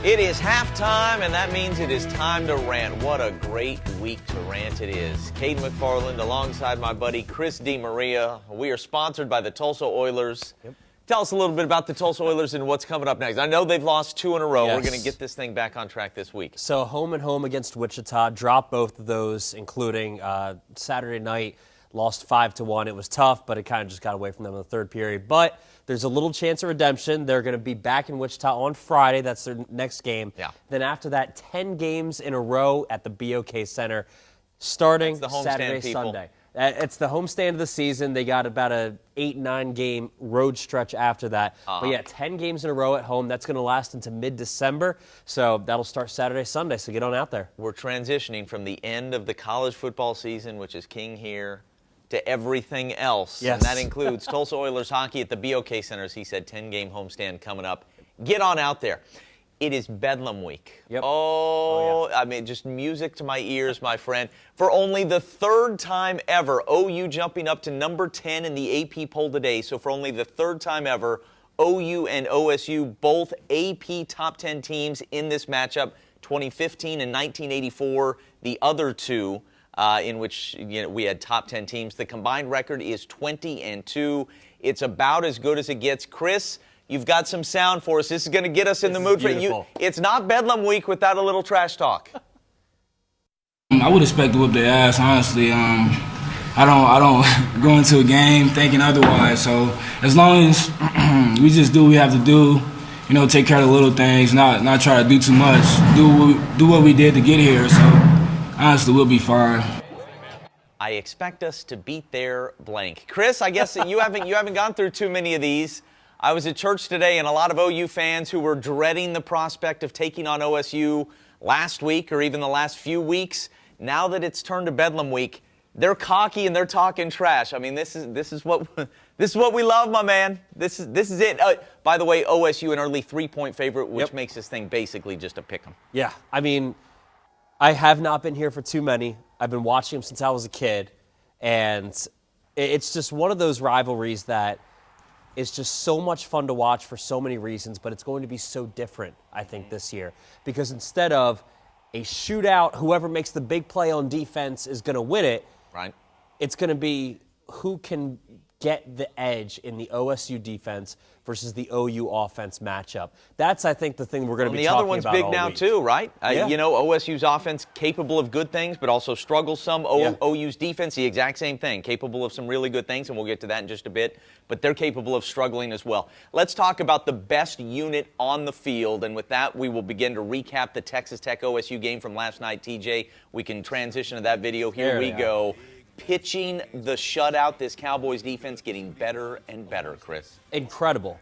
It is halftime, and that means it is time to rant. What a great week to rant it is. Caden McFarland alongside my buddy Chris DeMaria. We are sponsored by the Tulsa Oilers. Yep. Tell us a little bit about the Tulsa Oilers and what's coming up next. I know they've lost 2 in a row. Yes. We're going to get this thing back on track this week. So home and home against Wichita, dropped both of those, including Saturday night, lost 5-1. It was tough, but it kind of just got away from them in the third period. But there's a little chance of redemption. They're going to be back in Wichita on Friday. That's their next game. Yeah. Then after that, 10 games in a row at the BOK Center, starting Saturday, Sunday. It's the homestand of the season. They got about a 8-9 game road stretch after that. But yeah, 10 games in a row at home. That's going to last into mid-December. So that'll start Saturday, Sunday. So get on out there. We're transitioning from the end of the college football season, which is king here, to everything else. Yes. And that includes Tulsa Oilers hockey at the BOK Center. As he said, 10-game homestand coming up. Get on out there. It is Bedlam week. Yep. Oh, yeah. I mean, just music to my ears, my friend. For only the 3rd time ever, OU jumping up to number 10 in the AP poll today. So for only the 3rd time ever, OU and OSU, both AP top 10 teams in this matchup. 2015 and 1984, the other two in which we had top 10 teams. The combined record is 20-2. It's about as good as it gets. Chris, you've got some sound for us. This is going to get us in the mood for you. It's not Bedlam week without a little trash talk. I would expect to whip their ass, honestly. I don't go into a game thinking otherwise. So as long as we just do what we have to do, take care of the little things, not try to do too much, do what we did to get here. So honestly, we'll be fine. I expect us to beat their blank. Chris, I guess you haven't gone through too many of these. I was at church today, and a lot of OU fans who were dreading the prospect of taking on OSU last week or even the last few weeks. Now that it's turned to Bedlam week, they're cocky and they're talking trash. I mean, this is what we love, my man. This is it. By the way, OSU an early 3-point favorite, which makes this thing basically just a pick 'em. Yeah, I mean, I have not been here for too many. I've been watching them since I was a kid, and it's just one of those rivalries that is just so much fun to watch for so many reasons, but it's going to be so different, I think, this year. Because instead of a shootout, whoever makes the big play on defense is going to win it. Right. It's going to be who can get the edge in the OSU defense versus the OU offense matchup. That's, I think, the thing we're going to be talking about all week. The other one's big now, too, right? Yeah. OSU's offense capable of good things, but also struggles some. OU's defense, the exact same thing, capable of some really good things, and we'll get to that in just a bit, but they're capable of struggling as well. Let's talk about the best unit on the field, and with that, we will begin to recap the Texas Tech-OSU game from last night. TJ, we can transition to that video. Here we go. Pitching the shutout, this Cowboys defense getting better and better, Chris. Incredible.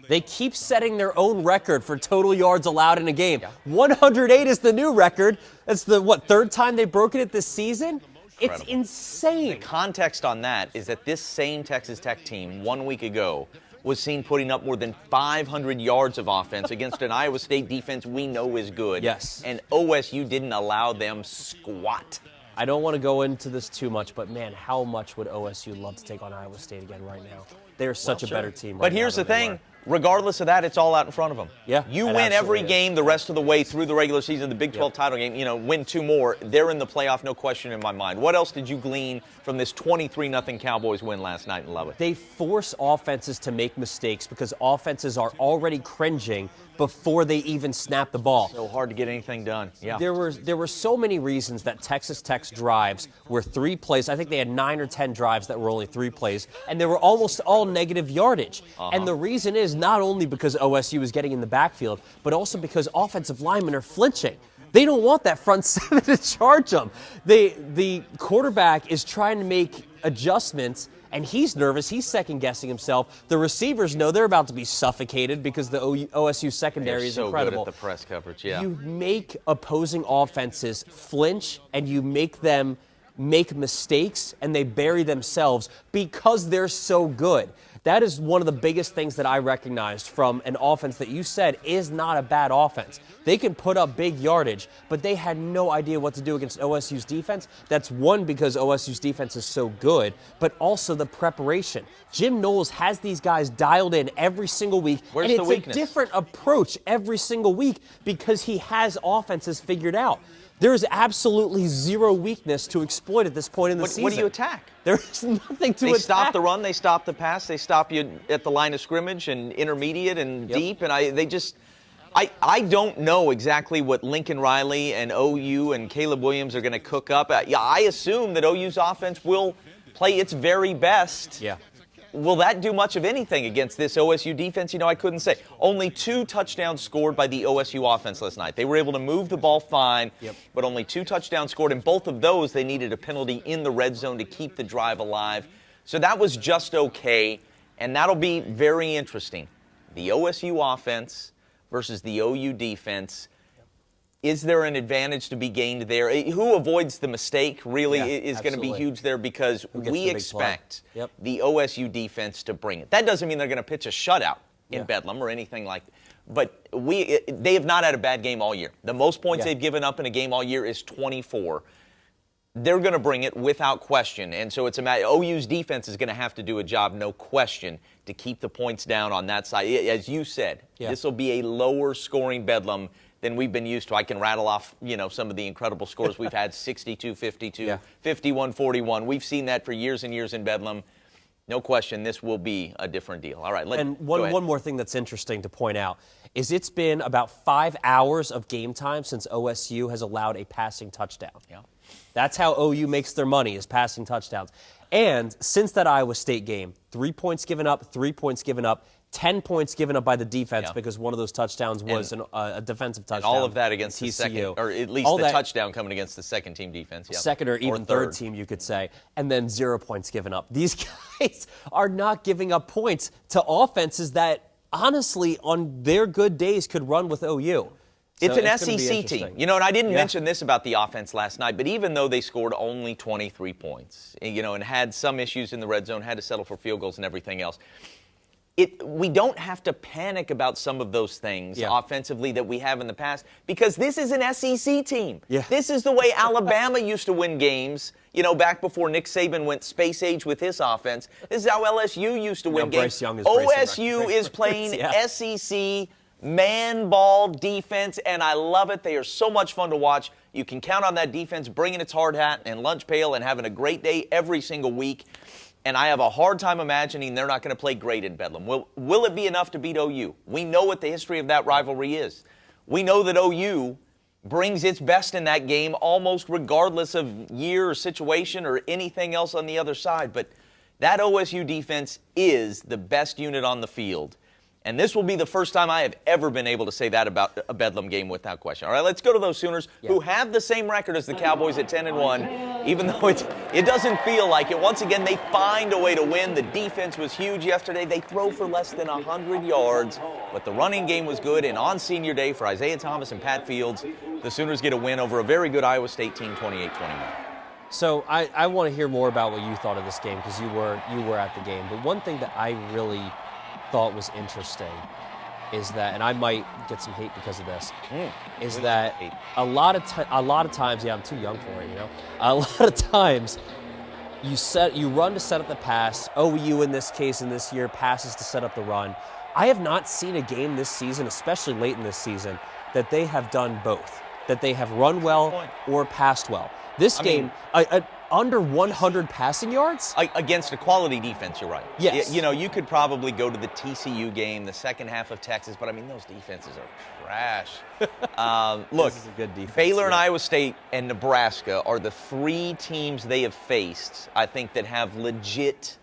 They keep setting their own record for total yards allowed in a game. Yeah. 108 is the new record. That's the, 3rd time they've broken it this season? Incredible. It's insane. The context on that is that this same Texas Tech team 1 week ago was seen putting up more than 500 yards of offense against an Iowa State defense we know is good. Yes. And OSU didn't allow them squat. I don't want to go into this too much, but, man, how much would OSU love to take on Iowa State again right now? They're such a better team right now. But here's the thing. Regardless of that, it's all out in front of them. Yeah, you win every game the rest of the way through the regular season, the Big 12 title game, win 2 more. They're in the playoff, no question in my mind. What else did you glean from this 23-0 Cowboys win last night in Lubbock? They force offenses to make mistakes because offenses are already cringing before they even snap the ball. So hard to get anything done. Yeah. There were so many reasons that Texas Tech's drives were 3 plays. I think they had 9 or 10 drives that were only 3 plays, and they were almost all negative yardage. And the reason is not only because OSU is getting in the backfield, but also because offensive linemen are flinching. They don't want that front 7 to charge them. The quarterback is trying to make adjustments, and he's nervous. He's second-guessing himself. The receivers know they're about to be suffocated because the OSU secondary is incredible. They're so good at the press coverage, yeah. You make opposing offenses flinch, and you make them make mistakes, and they bury themselves because they're so good. That is one of the biggest things that I recognized from an offense that you said is not a bad offense. They can put up big yardage, but they had no idea what to do against OSU's defense. That's one, because OSU's defense is so good, but also the preparation. Jim Knowles has these guys dialed in every single week, Where's and the it's weakness? a different approach every single week because he has offenses figured out. There is absolutely zero weakness to exploit at this point in the season. What do you attack? There's nothing to They attack. stop the run, they stop the pass, they stop you at the line of scrimmage and intermediate and deep, and I don't know exactly what Lincoln Riley and OU and Caleb Williams are going to cook up. I assume that OU's offense will play its very best. Yeah. Will that do much of anything against this OSU defense? I couldn't say. Only 2 touchdowns scored by the OSU offense last night. They were able to move the ball fine, but only 2 touchdowns scored. And both of those, they needed a penalty in the red zone to keep the drive alive. So that was just okay, and that'll be very interesting. The OSU offense versus the OU defense. Is there an advantage to be gained there? Who avoids the mistake really is going to be huge there, because we expect the OSU defense to bring it. That doesn't mean they're going to pitch a shutout in Bedlam or anything like that. But they have not had a bad game all year. The most points they've given up in a game all year is 24. They're going to bring it without question. And so it's a matter. OU's defense is going to have to do a job, no question, to keep the points down on that side. As you said, this will be a lower scoring Bedlam than we've been used to. I can rattle off, some of the incredible scores we've had: 62-52, 51-41. We've seen that for years and years in Bedlam. No question, this will be a different deal. All right, and one more thing that's interesting to point out is it's been about 5 hours of game time since OSU has allowed a passing touchdown. Yeah. That's how OU makes their money, is passing touchdowns. And since that Iowa State game, 3 points given up, 3 points given up, 10 points given up by the defense because one of those touchdowns was a defensive touchdown. And all of that against the second, or at least the touchdown coming against the second team defense. Second or even third team, you could say. And then 0 points given up. These guys are not giving up points to offenses that, honestly, on their good days could run with OU. It's an SEC team. And I didn't mention this about the offense last night, but even though they scored only 23 points, and had some issues in the red zone, had to settle for field goals and everything else, we don't have to panic about some of those things offensively that we have in the past, because this is an SEC team. This is the way Alabama used to win games, back before Nick Saban went space age with his offense. This is how LSU used to win games. OSU is playing SEC man ball defense, and I love it. They are so much fun to watch. You can count on that defense bringing its hard hat and lunch pail and having a great day every single week. And I have a hard time imagining they're not going to play great in Bedlam. Will it be enough to beat OU? We know what the history of that rivalry is. We know that OU brings its best in that game almost regardless of year or situation or anything else on the other side. But that OSU defense is the best unit on the field. And this will be the first time I have ever been able to say that about a Bedlam game without question. All right, let's go to those Sooners who have the same record as the Cowboys at 10-1, even though it doesn't feel like it. Once again, they find a way to win. The defense was huge yesterday. They throw for less than 100 yards, but the running game was good. And on senior day for Isaiah Thomas and Pat Fields, the Sooners get a win over a very good Iowa State team, 28-21. So I want to hear more about what you thought of this game, because you were at the game. But one thing that I really thought was interesting is that, and I might get some hate because of this, is that a lot of times, I'm too young for it, a lot of times you run to set up the pass. OU in this case, in this year, passes to set up the run. I have not seen a game this season, especially late in this season, that they have done both, that they have run well or passed well. This game, under 100 passing yards? Against a quality defense, you're right. Yes. You could probably go to the TCU game, the second half of Texas, but those defenses are trash. Look, this is a good defense, Baylor and Iowa State and Nebraska are the 3 teams they have faced, I think, that have legit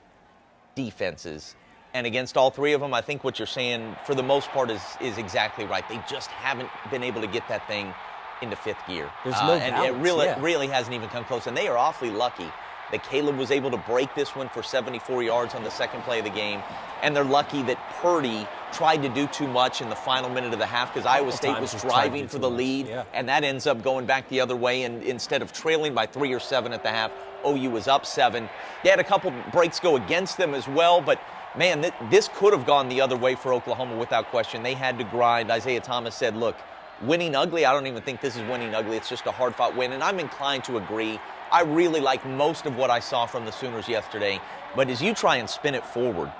defenses. And against all 3 of them, I think what you're saying, for the most part, is exactly right. They just haven't been able to get that thing into 5th gear. There's no balance, and it really hasn't even come close. And they are awfully lucky that Caleb was able to break this one for 74 yards on the second play of the game. And they're lucky that Purdy tried to do too much in the final minute of the half, because Iowa State was driving for the lead. And that ends up going back the other way. And instead of trailing by 3 or 7 at the half, OU was up 7. They had a couple breaks go against them as well, but man, this could have gone the other way for Oklahoma without question. They had to grind. Isaiah Thomas said, look, winning ugly, I don't even think this is winning ugly. It's just a hard-fought win, and I'm inclined to agree. I really like most of what I saw from the Sooners yesterday, but as you try and spin it forward,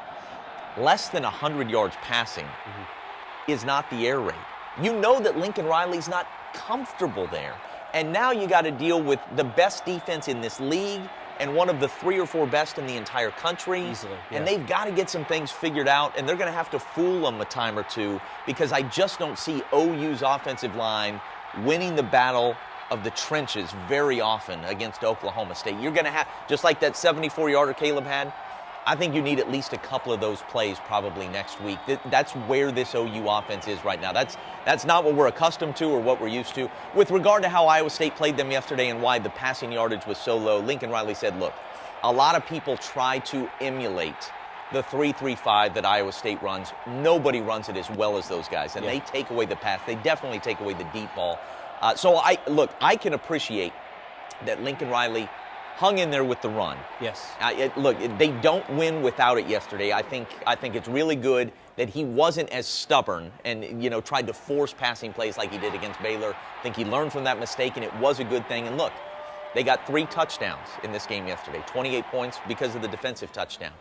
less than 100 yards passing is not the air raid. You know that Lincoln Riley's not comfortable there, and now you got to deal with the best defense in this league and one of the 3 or 4 best in the entire country. Easily, yeah. And they've got to get some things figured out, and they're going to have to fool them a time or two, because I just don't see OU's offensive line winning the battle of the trenches very often against Oklahoma State. You're going to have, just like that 74-yarder Caleb had, I think you need at least a couple of those plays probably next week. That's where this OU offense is right now. That's not what we're accustomed to or what we're used to. With regard to how Iowa State played them yesterday and why the passing yardage was so low, Lincoln Riley said, look, a lot of people try to emulate the 3-3-5 that Iowa State runs. Nobody runs it as well as those guys, and they take away the pass. They definitely take away the deep ball. So I can appreciate that Lincoln Riley hung in there with the run. Yes. Look, they don't win without it yesterday. I think it's really good that he wasn't as stubborn and, tried to force passing plays like he did against Baylor. I think he learned from that mistake, and it was a good thing. And look, they got 3 touchdowns in this game yesterday, 28 points because of the defensive touchdown.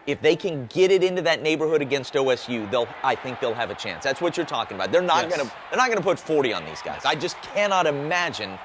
If they can get it into that neighborhood against OSU, I think they'll have a chance. That's what you're talking about. They're not gonna put 40 on these guys. I just cannot imagine.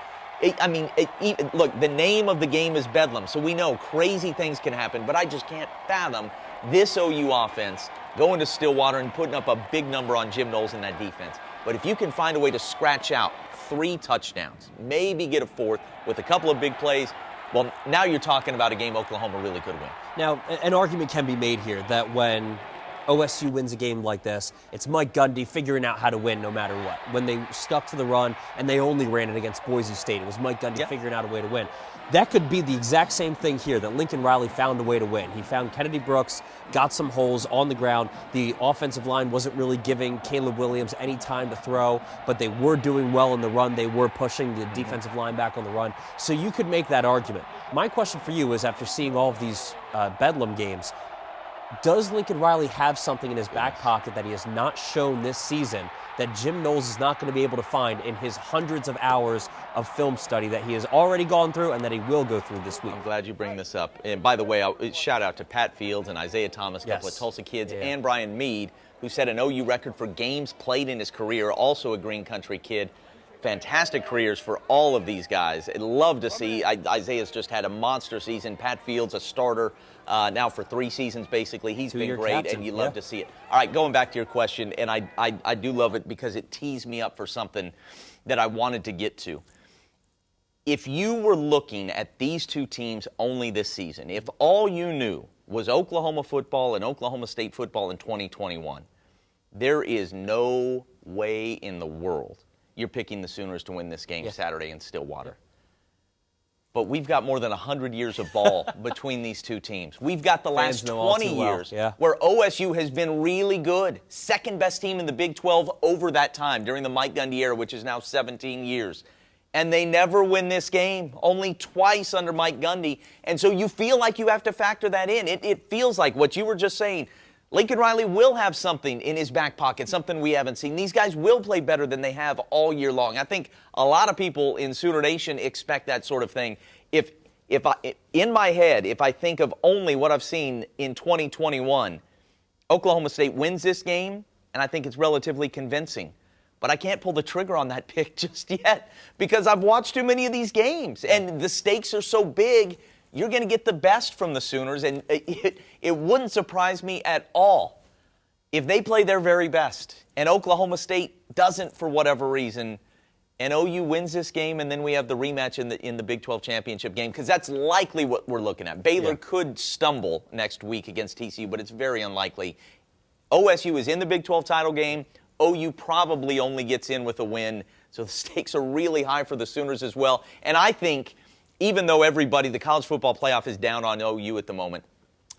Look, the name of the game is Bedlam, so we know crazy things can happen, but I just can't fathom this OU offense going to Stillwater and putting up a big number on Jim Knowles in that defense. But if you can find a way to scratch out 3 touchdowns, maybe get a 4th with a couple of big plays, well, now you're talking about a game Oklahoma really could win. Now, an argument can be made here that when OSU wins a game like this, it's Mike Gundy figuring out how to win no matter what. When they stuck to the run and they only ran it against Boise State, it was Mike Gundy figuring out a way to win. That could be the exact same thing here, that Lincoln Riley found a way to win. He found Kennedy Brooks, got some holes on the ground. The offensive line wasn't really giving Caleb Williams any time to throw, but they were doing well in the run. They were pushing the defensive line back on the run. So you could make that argument. My question for you is, after seeing all of these Bedlam games, does Lincoln Riley have something in his back pocket that he has not shown this season that Jim Knowles is not going to be able to find in his hundreds of hours of film study that he has already gone through and that he will go through this week? I'm glad you bring this up. And by the way, shout out to Pat Fields and Isaiah Thomas, a couple of Tulsa kids, and Brian Mead, who set an OU record for games played in his career, also a Green Country kid. Fantastic careers for all of these guys. I'd love to see. Isaiah's just had a monster season. Pat Fields, a starter now for 3 seasons, basically. He's been great, captain. And you love to see it. All right, going back to your question, and I do love it because it tees me up for something that I wanted to get to. If you were looking at these 2 teams only this season, if all you knew was Oklahoma football and Oklahoma State football in 2021, there is no way in the world you're picking the Sooners to win this game Saturday in Stillwater. But we've got more than 100 years of ball between these 2 teams. We've got the last 20 years where OSU has been really good. Second best team in the Big 12 over that time during the Mike Gundy era, which is now 17 years. And they never win this game, only twice under Mike Gundy. And so you feel like you have to factor that in. It feels like what you were just saying. Lincoln Riley will have something in his back pocket, something we haven't seen. These guys will play better than they have all year long. I think a lot of people in Sooner Nation expect that sort of thing. In my head, if I think of only what I've seen in 2021, Oklahoma State wins this game, and I think it's relatively convincing. But I can't pull the trigger on that pick just yet because I've watched too many of these games, and the stakes are so big. You're going to get the best from the Sooners, and it wouldn't surprise me at all if they play their very best and Oklahoma State doesn't for whatever reason, and OU wins this game, and then we have the rematch in the Big 12 championship game, because that's likely what we're looking at. Baylor could stumble next week against TCU, but it's very unlikely. OSU is in the Big 12 title game. OU probably only gets in with a win, so the stakes are really high for the Sooners as well. And I think, even though the college football playoff is down on OU at the moment,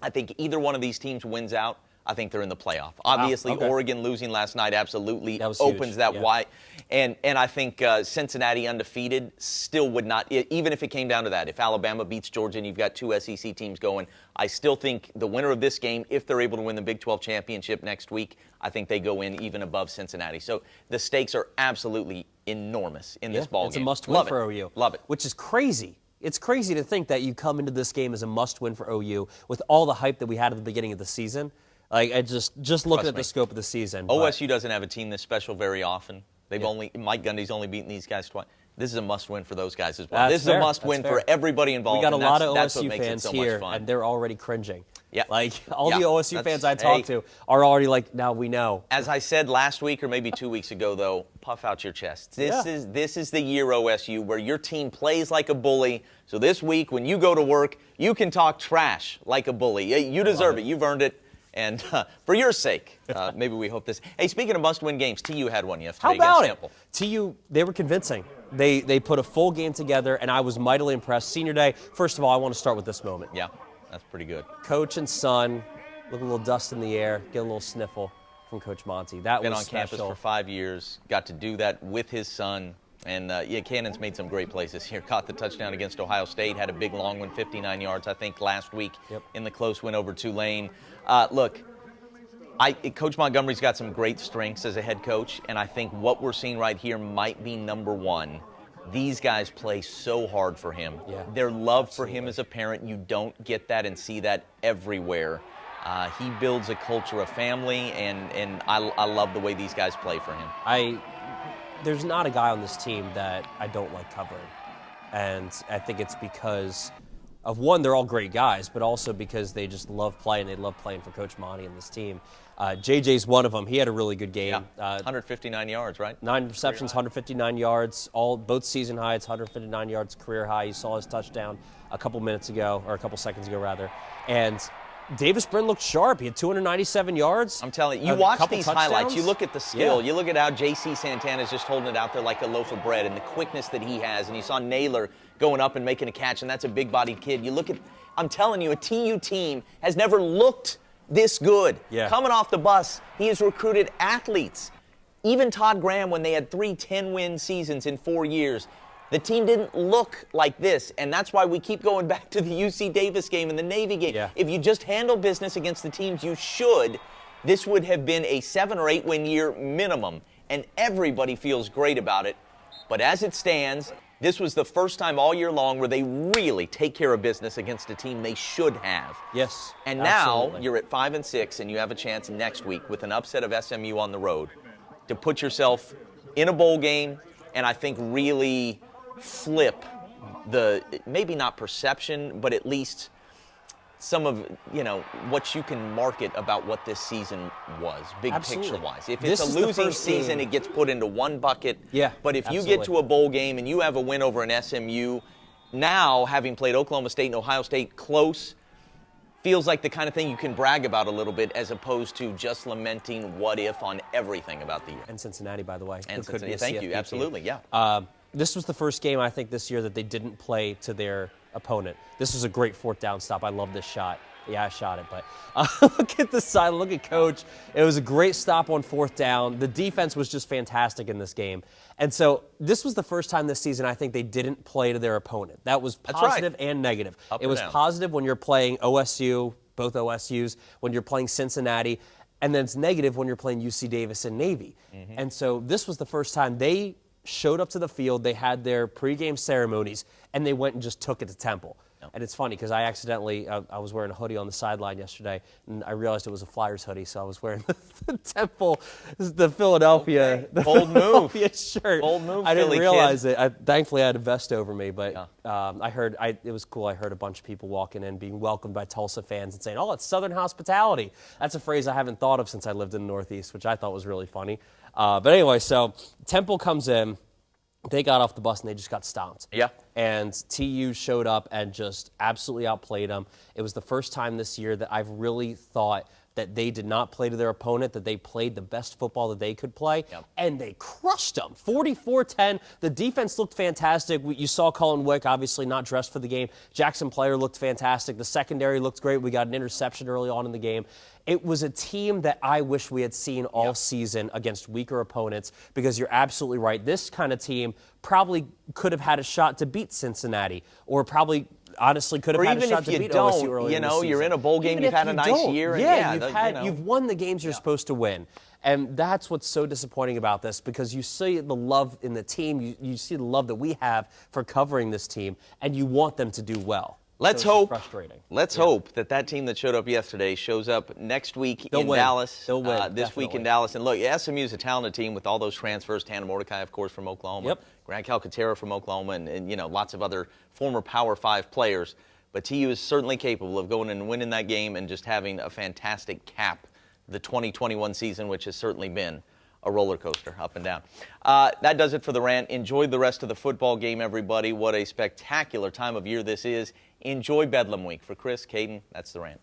I think either one of these teams wins out. I think they're in the playoff. Obviously, okay. Oregon losing last night absolutely That was opens huge. that Yeah. wide. And I think Cincinnati undefeated still would not, even if it came down to that. If Alabama beats Georgia and you've got two SEC teams going, I still think the winner of this game, if they're able to win the Big 12 championship next week, I think they go in even above Cincinnati. So the stakes are absolutely enormous in this ball it's game. a must-win Love for it. OU. Love it. Which is crazy. It's crazy to think that you come into this game as a must-win for OU with all the hype that we had at the beginning of the season. Like, I just looking Trust at me. the scope of the season. OSU doesn't have a team this special very often. They've Mike Gundy's only beaten these guys twice. This is a must-win for those guys as well. That's This is fair. a must-win That's for fair. everybody involved. We got a and lot of that's what OSU makes it fans so here, much fun. and they're already cringing. Yeah. Like, all Yeah. the OSU fans I Hey. talk to are already like, now we know. As I said last week or maybe 2 weeks ago, though, puff out your chest. This is the year, OSU, where your team plays like a bully. So this week, when you go to work, you can talk trash like a bully. You deserve it. You've earned it. And for your sake, maybe we hope this. Hey, speaking of must-win games, TU had one yesterday How about against it? Temple. TU, they were convincing. They put a full game together, and I was mightily impressed. Senior day, first of all, I want to start with this moment. Yeah, that's pretty good. Coach and son, look a little dust in the air, get a little sniffle from Coach Monty. That Been was on special. campus for 5 years, got to do that with his son. And, Cannon's made some great plays this year. Caught the touchdown against Ohio State, had a big long one, 59 yards, I think, last week in the close win over Tulane. Look, Coach Montgomery's got some great strengths as a head coach, and I think what we're seeing right here might be number one. These guys play so hard for him. Yeah, Their love for him as a parent, you don't get that and see that everywhere. He builds a culture of family, and I love the way these guys play for him. There's not a guy on this team that I don't like covering. And I think it's because of, one, they're all great guys, but also because they just love playing. They love playing for Coach Monty and this team. JJ's one of them. He had a really good game. Yeah, 159 yards, right? 9 receptions, 159 yards, both season highs, 159 yards, career high. You saw his touchdown a couple seconds ago, rather. And Davis Brin looked sharp. He had 297 yards. I'm telling you, you watch these touchdowns. highlights, you look at the skill, Yeah. you look at how J.C. Santana's just holding it out there like a loaf of bread and the quickness that he has, and you saw Naylor going up and making a catch, and that's a big-bodied kid. You look at, I'm telling you, a TU team has never looked this good. Yeah. Coming off the bus, he has recruited athletes. Even Todd Graham, when they had 3 10-win seasons in 4 years, the team didn't look like this, and that's why we keep going back to the UC Davis game and the Navy game. Yeah. If you just handle business against the teams you should, this would have been a 7 or 8 win year minimum, and everybody feels great about it. But as it stands, this was the first time all year long where they really take care of business against a team they should have. Yes. And now absolutely. you're at 5-6, and you have a chance next week with an upset of SMU on the road to put yourself in a bowl game, and I think really flip the, maybe not perception, but at least some of, what you can market about what this season was, big Absolutely. picture-wise. If This it's is a the losing first season, game. it gets put into one bucket. Yeah, But if you absolutely. get to a bowl game and you have a win over an SMU, now having played Oklahoma State and Ohio State close, feels like the kind of thing you can brag about a little bit as opposed to just lamenting what if on everything about the year. And Cincinnati, by the way. And who could be Cincinnati, a thank CFP you, team. absolutely, yeah. This was the first game, I think, this year that they didn't play to their opponent. This was a great 4th down stop. I love this shot. Yeah, I shot it, but look at the side. Look at Coach. It was a great stop on 4th down. The defense was just fantastic in this game. And so this was the first time this season I think they didn't play to their opponent. That was positive and negative. Up it or was down. positive when you're playing OSU, both OSUs, when you're playing Cincinnati, and then it's negative when you're playing UC Davis and Navy. And so this was the first time they showed up to the field, they had their pregame ceremonies, and they went and just took it to Temple. And it's funny because I accidentally, I was wearing a hoodie on the sideline yesterday, and I realized it was a Flyers hoodie, so I was wearing the Temple, the Philadelphia, the Bold move. Philadelphia shirt. Bold move, I didn't Philly realize kid. it. Thankfully, I had a vest over me, but it was cool. I heard a bunch of people walking in, being welcomed by Tulsa fans and saying, "Oh, it's Southern hospitality." That's a phrase I haven't thought of since I lived in the Northeast, which I thought was really funny. But anyway, so Temple comes in. They got off the bus and they just got stomped. Yeah. And TU showed up and just absolutely outplayed them. It was the first time this year that I've really thought that they did not play to their opponent, that they played the best football that they could play, and they crushed them. 44-10. The defense looked fantastic. You saw Colin Wick, obviously not dressed for the game. Jackson Player looked fantastic. The secondary looked great. We got an interception early on in the game. It was a team that I wish we had seen all season against weaker opponents, because you're absolutely right. This kind of team probably could have had a shot to beat Cincinnati, or probably honestly could have had a shot to beat OSU earlier you know, you're in a bowl game, you've had a nice year. And you've won the games you're supposed to win. And that's what's so disappointing about this, because you see the love in the team, you see the love that we have for covering this team, and you want them to do well. Let's hope that team that showed up yesterday shows up next week They'll in win. Dallas. They'll win, this week in Dallas. And look, SMU's a talented team with all those transfers. Tanner Mordecai, of course, from Oklahoma. Grant Calcaterra from Oklahoma, and you know, lots of other former Power 5 players. But TU is certainly capable of going and winning that game and just having a fantastic cap the 2021 season, which has certainly been a roller coaster up and down. That does it for the Rant. Enjoy the rest of the football game, everybody. What a spectacular time of year this is. Enjoy Bedlam Week. For Chris, Caden, that's the Rant.